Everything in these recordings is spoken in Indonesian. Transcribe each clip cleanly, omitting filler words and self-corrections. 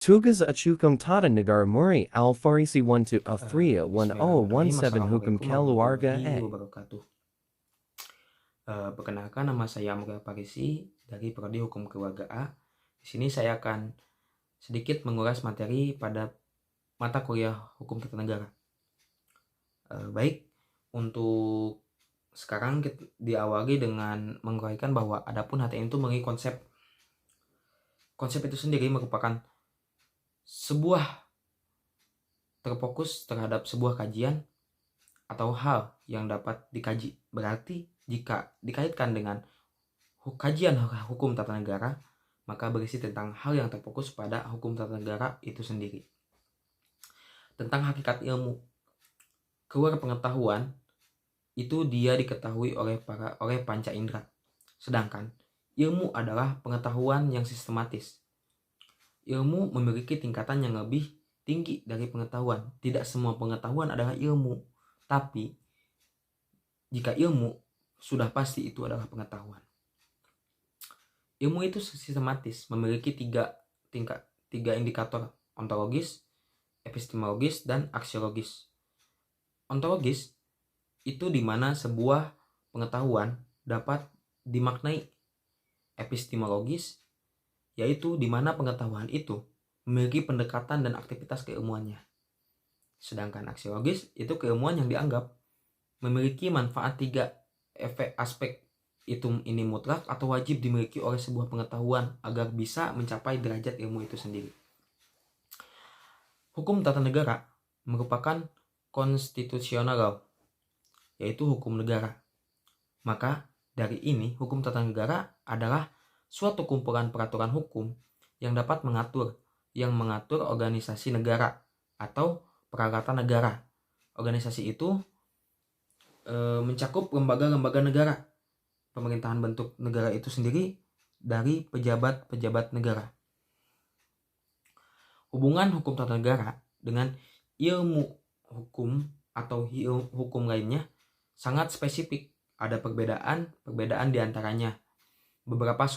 Tugas acukum tata negara muri al farisi 1 of 3 Bismillahirrahmanirrahim. 1017 hukum Assalamualaikum keluarga warahmatullahi wabarakatuh. Perkenalkan, nama saya Amrul Parisi dari Prodi Hukum Keluarga A. Di sini saya akan sedikit mengulas materi pada mata kuliah Hukum Tata Negara. Baik, untuk sekarang kita diawali dengan menguraikan bahwa adapun HTM itu memiliki konsep. Konsep itu sendiri merupakan sebuah terfokus terhadap sebuah kajian atau hal yang dapat dikaji. Berarti jika dikaitkan dengan kajian hukum tata negara, maka berisi tentang hal yang terfokus pada hukum tata negara itu sendiri. Tentang hakikat ilmu, keluar pengetahuan itu dia diketahui oleh panca indera. Sedangkan ilmu adalah pengetahuan yang sistematis. Ilmu memiliki tingkatan yang lebih tinggi dari pengetahuan. Tidak semua pengetahuan adalah ilmu, tapi jika ilmu sudah pasti itu adalah pengetahuan. Ilmu itu sistematis, memiliki tiga indikator: ontologis, epistemologis, dan aksiologis. Ontologis itu di mana sebuah pengetahuan dapat dimaknai. Epistemologis yaitu di mana pengetahuan itu memiliki pendekatan dan aktivitas keilmuannya. Sedangkan aksiologis itu keilmuan yang dianggap memiliki manfaat tiga aspek. Ini mutlak atau wajib dimiliki oleh sebuah pengetahuan agar bisa mencapai derajat ilmu itu sendiri. Hukum tata negara merupakan constitutional law, yaitu hukum negara. Maka dari ini, hukum tata negara adalah suatu kumpulan peraturan hukum yang dapat mengatur organisasi negara atau peralatan negara. Organisasi itu mencakup lembaga-lembaga negara, pemerintahan bentuk negara itu sendiri, dari pejabat-pejabat negara. Hubungan hukum tata negara dengan ilmu hukum atau hukum lainnya sangat spesifik. Ada perbedaan di antaranya. Beberapa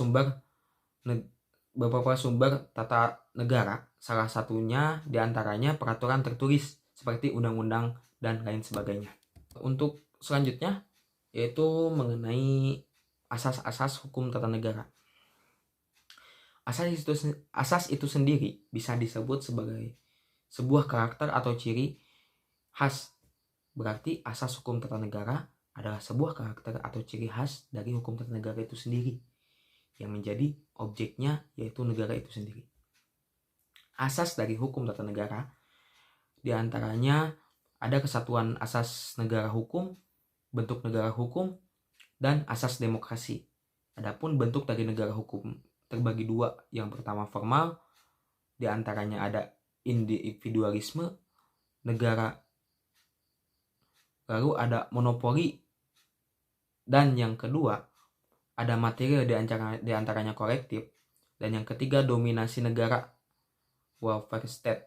sumber tata negara, salah satunya di antaranya peraturan tertulis seperti undang-undang dan lain sebagainya. Untuk selanjutnya yaitu mengenai asas-asas hukum tata negara. Asas itu sendiri bisa disebut sebagai sebuah karakter atau ciri khas. Berarti asas hukum tata negara adalah sebuah karakter atau ciri khas dari hukum tata negara itu sendiri, yang menjadi objeknya yaitu negara itu sendiri. Asas dari hukum tata negara diantaranya ada kesatuan asas negara hukum, bentuk negara hukum, dan asas demokrasi. Adapun bentuk dari negara hukum terbagi dua. Yang pertama formal, diantaranya ada individualisme negara, lalu ada monopoli, dan yang kedua ada material diantaranya kolektif, dan yang ketiga dominasi negara, welfare state.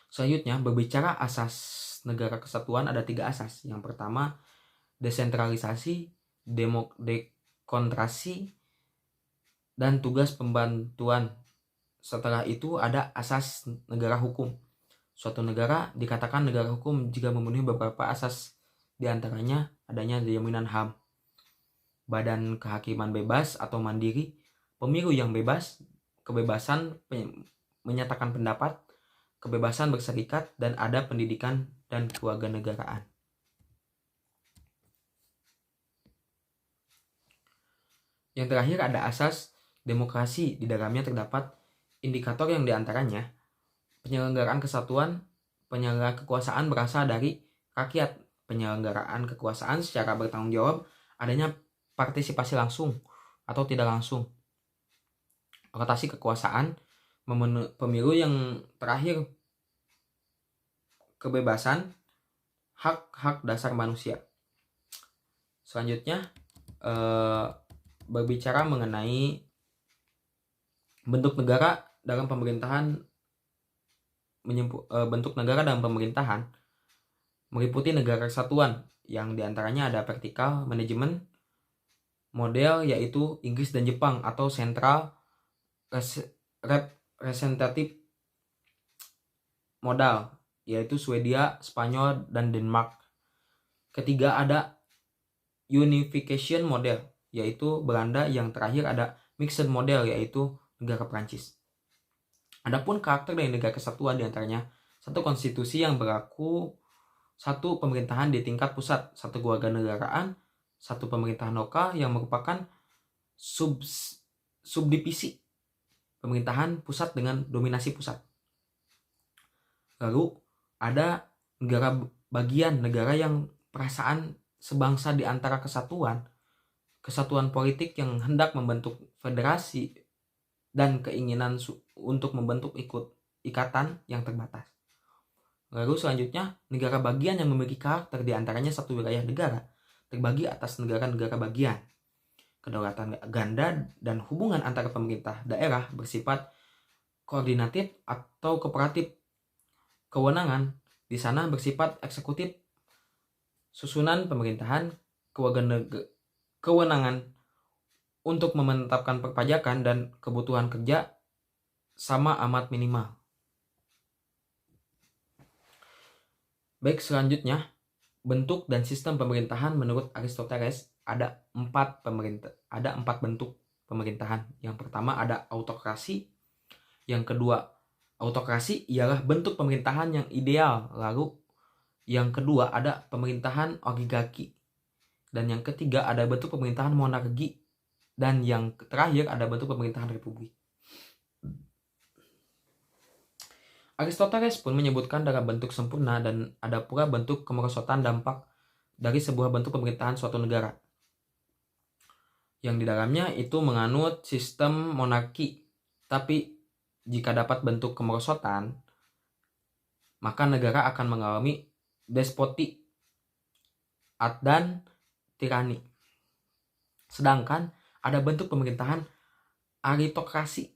Selanjutnya berbicara asas negara kesatuan, ada 3 asas. Yang pertama desentralisasi, dekonsentrasi, dan tugas pembantuan. Setelah itu ada asas negara hukum. Suatu negara dikatakan negara hukum jika memenuhi beberapa asas, diantaranya adanya jaminan HAM, badan kehakiman bebas atau mandiri, pemilu yang bebas, kebebasan menyatakan pendapat, kebebasan berserikat, dan ada pendidikan dan kewarganegaraan. Yang terakhir ada asas demokrasi. Di dalamnya terdapat indikator yang diantaranya penyelenggaraan kesatuan, penyelenggaraan kekuasaan berasal dari rakyat, penyelenggaraan kekuasaan secara bertanggung jawab, adanya partisipasi langsung atau tidak langsung, rotasi kekuasaan, pemilu yang terakhir, kebebasan, hak-hak dasar manusia. Selanjutnya berbicara mengenai bentuk negara dalam pemerintahan. Bentuk negara dalam pemerintahan meliputi negara kesatuan, yang diantaranya ada vertikal manajemen model yaitu Inggris dan Jepang, atau sentral representatif modal, yaitu Swedia, Spanyol, dan Denmark. Ketiga ada unification model, yaitu Belanda. Yang terakhir ada mixed model, yaitu negara Prancis. Adapun karakter dari negara kesatuan diantaranya satu konstitusi yang berlaku, satu pemerintahan di tingkat pusat, satu kewarganegaraan, satu pemerintahan lokal yang merupakan subdivisi pemerintahan pusat dengan dominasi pusat. Lalu ada negara bagian, negara yang perasaan sebangsa di antara kesatuan politik yang hendak membentuk federasi dan keinginan untuk membentuk ikatan yang terbatas. Lalu selanjutnya, negara bagian yang memiliki karakter di antaranya satu wilayah negara terbagi atas negara-negara bagian. Kedaulatan ganda dan hubungan antara pemerintah daerah bersifat koordinatif atau kooperatif. Kewenangan di sana bersifat eksekutif. Susunan pemerintahan, kewenangan untuk menetapkan perpajakan dan kebutuhan kerja sama amat minimal. Baik, selanjutnya bentuk dan sistem pemerintahan menurut Aristoteles ada 4 bentuk pemerintahan. Yang pertama ada autokrasi. Yang kedua, autokrasi ialah bentuk pemerintahan yang ideal. Lalu yang kedua ada pemerintahan oligarki. Dan yang ketiga ada bentuk pemerintahan monarki. Dan yang terakhir ada bentuk pemerintahan republik. Aristoteles pun menyebutkan dalam bentuk sempurna dan ada pula bentuk kemerosotan dampak dari sebuah bentuk pemerintahan suatu negara, yang di dalamnya itu menganut sistem monarki. Tapi jika dapat bentuk kemerosotan, maka negara akan mengalami despoti dan tirani. Sedangkan ada bentuk pemerintahan aritokrasi.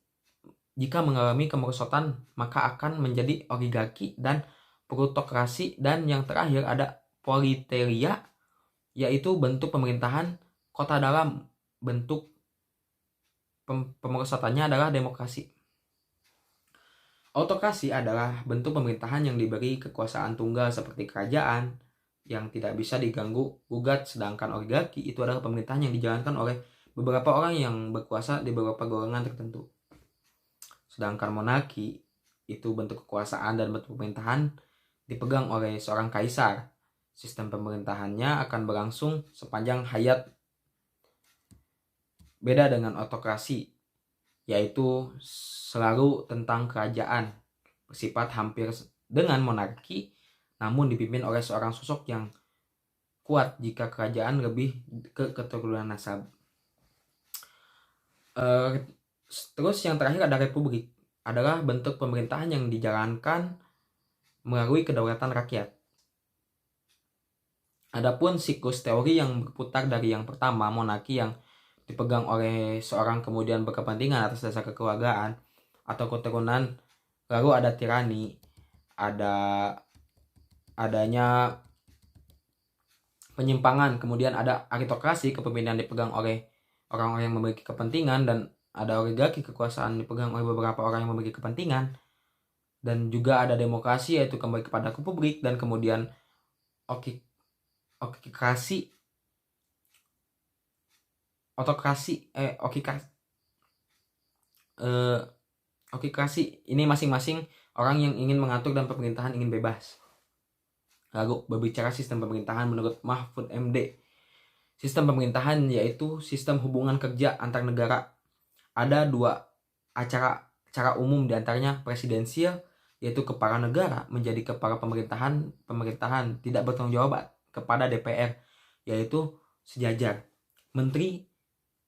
Jika mengalami kemerosotan, maka akan menjadi oligarki dan plutokrasi. Dan yang terakhir ada politeia, yaitu bentuk pemerintahan kota dalam. Bentuk pemerosotannya adalah demokrasi. Autokrasi adalah bentuk pemerintahan yang diberi kekuasaan tunggal seperti kerajaan yang tidak bisa diganggu gugat, sedangkan oligarki itu adalah pemerintahan yang dijalankan oleh beberapa orang yang berkuasa di beberapa golongan tertentu. Sedangkan monarki itu bentuk kekuasaan dan bentuk pemerintahan dipegang oleh seorang kaisar. Sistem pemerintahannya akan berlangsung sepanjang hayat. Beda dengan autokrasi, yaitu selalu tentang kerajaan, bersifat hampir dengan monarki, namun dipimpin oleh seorang sosok yang kuat jika kerajaan lebih ke keturunan nasab. Terus yang terakhir ada republik, adalah bentuk pemerintahan yang dijalankan melalui kedaulatan rakyat. Adapun siklus teori yang berputar dari yang pertama, monarki yang dipegang oleh seorang kemudian berkepentingan atas dasar kekeluargaan atau keturunan, lalu ada tirani, adanya penyimpangan, kemudian ada aritokrasi, kepemimpinan dipegang oleh orang-orang yang memiliki kepentingan, dan ada oligarki, kekuasaan dipegang oleh beberapa orang yang memiliki kepentingan, dan juga ada demokrasi, yaitu kembali kepada republik, dan kemudian okokrasi ini masing-masing orang yang ingin mengatur dan pemerintahan ingin bebas. Lalu berbicara sistem pemerintahan menurut Mahfud MD. Sistem pemerintahan yaitu sistem hubungan kerja antar negara. Ada 2 cara umum, diantaranya presidensial, yaitu kepala negara menjadi kepala pemerintahan tidak bertanggung jawab kepada DPR, yaitu sejajar. Menteri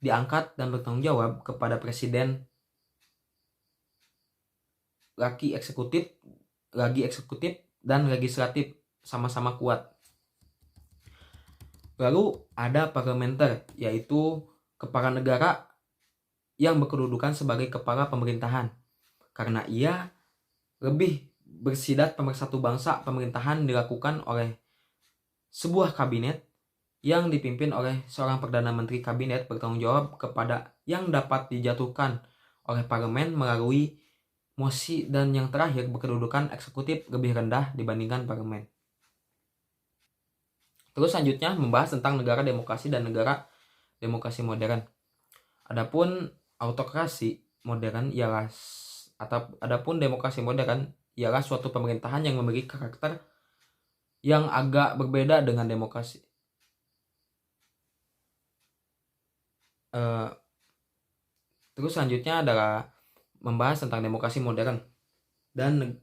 diangkat dan bertanggung jawab kepada presiden. Lagi eksekutif dan legislatif sama-sama kuat. Lalu ada parlementer, yaitu kepala negara yang berkedudukan sebagai kepala pemerintahan. Karena ia lebih bersidat pemersatu bangsa, pemerintahan dilakukan oleh sebuah kabinet yang dipimpin oleh seorang perdana menteri. Kabinet bertanggung jawab kepada yang dapat dijatuhkan oleh parlemen melalui mosi, dan yang terakhir berkedudukan eksekutif lebih rendah dibandingkan parlemen. Terus selanjutnya membahas tentang negara demokrasi dan negara demokrasi modern. Adapun autokrasi modern ialah adapun demokrasi modern ialah suatu pemerintahan yang memiliki karakter yang agak berbeda dengan demokrasi. Terus selanjutnya adalah membahas tentang demokrasi modern dan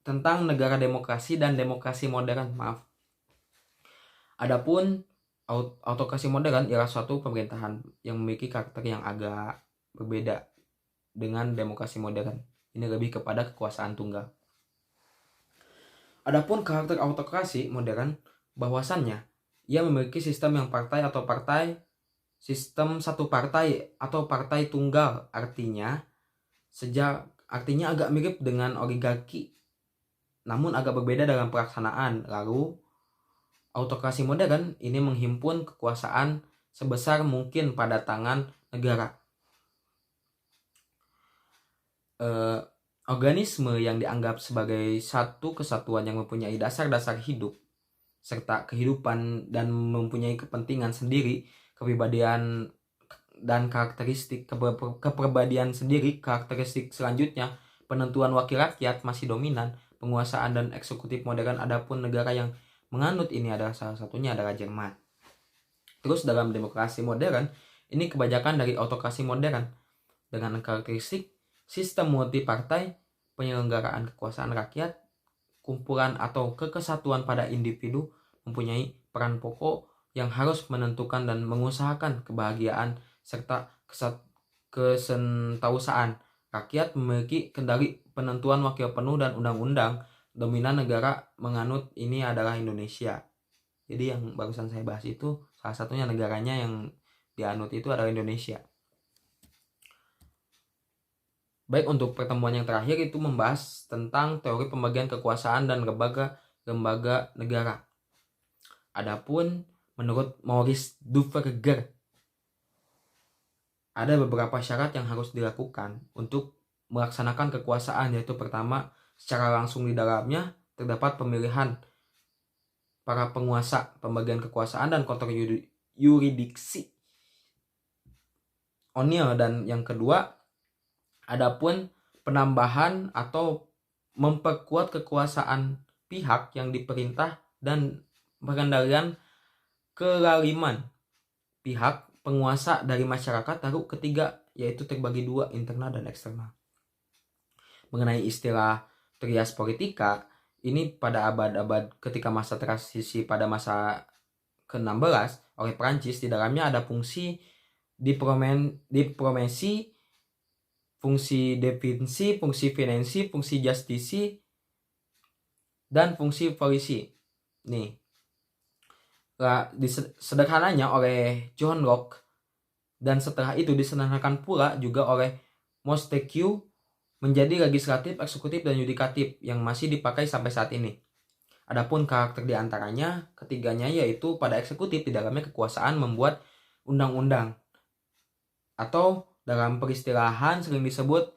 tentang negara demokrasi dan demokrasi modern. Adapun autokrasi modern ialah suatu pemerintahan yang memiliki karakter yang agak berbeda dengan demokrasi modern. Ini lebih kepada kekuasaan tunggal. Adapun karakter autokrasi modern bahwasannya ia memiliki sistem yang sistem satu partai atau partai tunggal, artinya agak mirip dengan oligarki namun agak berbeda dalam pelaksanaan. Lalu autokrasi modern ini menghimpun kekuasaan sebesar mungkin pada tangan negara. Organisme yang dianggap sebagai satu kesatuan yang mempunyai dasar-dasar hidup serta kehidupan dan mempunyai kepentingan sendiri, kepribadian dan karakteristik kepribadian sendiri. Karakteristik selanjutnya, penentuan wakil rakyat masih dominan, penguasaan dan eksekutif modern. Adapun negara yang menganut ini adalah salah satunya adalah Jerman. Terus dalam demokrasi modern, ini kebanyakan dari autokrasi modern dengan karakteristik sistem multipartai, penyelenggaraan kekuasaan rakyat, kumpulan atau kekesatuan pada individu, mempunyai peran pokok yang harus menentukan dan mengusahakan kebahagiaan serta kesentausaan rakyat, memiliki kendali penentuan wakil penuh dan undang-undang. Dominan negara menganut ini adalah Indonesia. Jadi yang barusan saya bahas itu salah satunya negaranya yang dianut itu adalah Indonesia. Baik, untuk pertemuan yang terakhir itu membahas tentang teori pembagian kekuasaan dan lembaga negara. Adapun menurut Maurice Duverger ada beberapa syarat yang harus dilakukan untuk melaksanakan kekuasaan, yaitu pertama, secara langsung di dalamnya terdapat pemilihan para penguasa, pembagian kekuasaan dan kontrol yuridiksi. O'Neill. Dan yang kedua, adapun penambahan atau memperkuat kekuasaan pihak yang diperintah dan pengendalian kelaliman pihak penguasa dari masyarakat. Lalu ketiga, yaitu terbagi dua, internal dan eksternal. Mengenai istilah trias politika, ini pada abad-abad ketika masa transisi pada masa ke-16 oleh Prancis, di dalamnya ada fungsi diplomasi, fungsi defensi, fungsi finansi, fungsi justisi, dan fungsi polisi. Nih, sederhananya oleh John Locke, dan setelah itu disederhanakan pula juga oleh Montesquieu menjadi legislatif, eksekutif, dan yudikatif yang masih dipakai sampai saat ini. Adapun karakter diantaranya ketiganya yaitu pada eksekutif, di dalamnya kekuasaan membuat undang-undang atau dalam peristilahan sering disebut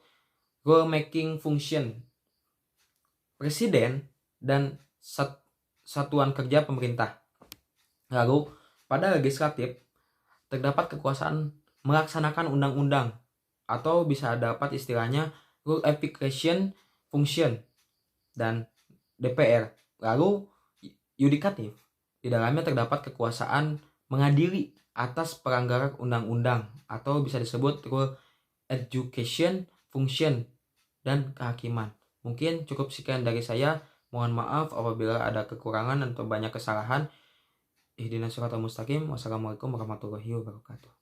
rule making function presiden dan satuan kerja pemerintah. Lalu pada legislatif terdapat kekuasaan melaksanakan undang-undang atau bisa dapat istilahnya rule application function dan DPR. Lalu yudikatif, di dalamnya terdapat kekuasaan mengadili atas pelanggaran undang-undang atau bisa disebut rule education function dan kehakiman. Mungkin cukup sekian dari saya. Mohon maaf apabila ada kekurangan atau banyak kesalahan. Ihdinas siratal mustaqim. Wassalamualaikum warahmatullahi wabarakatuh.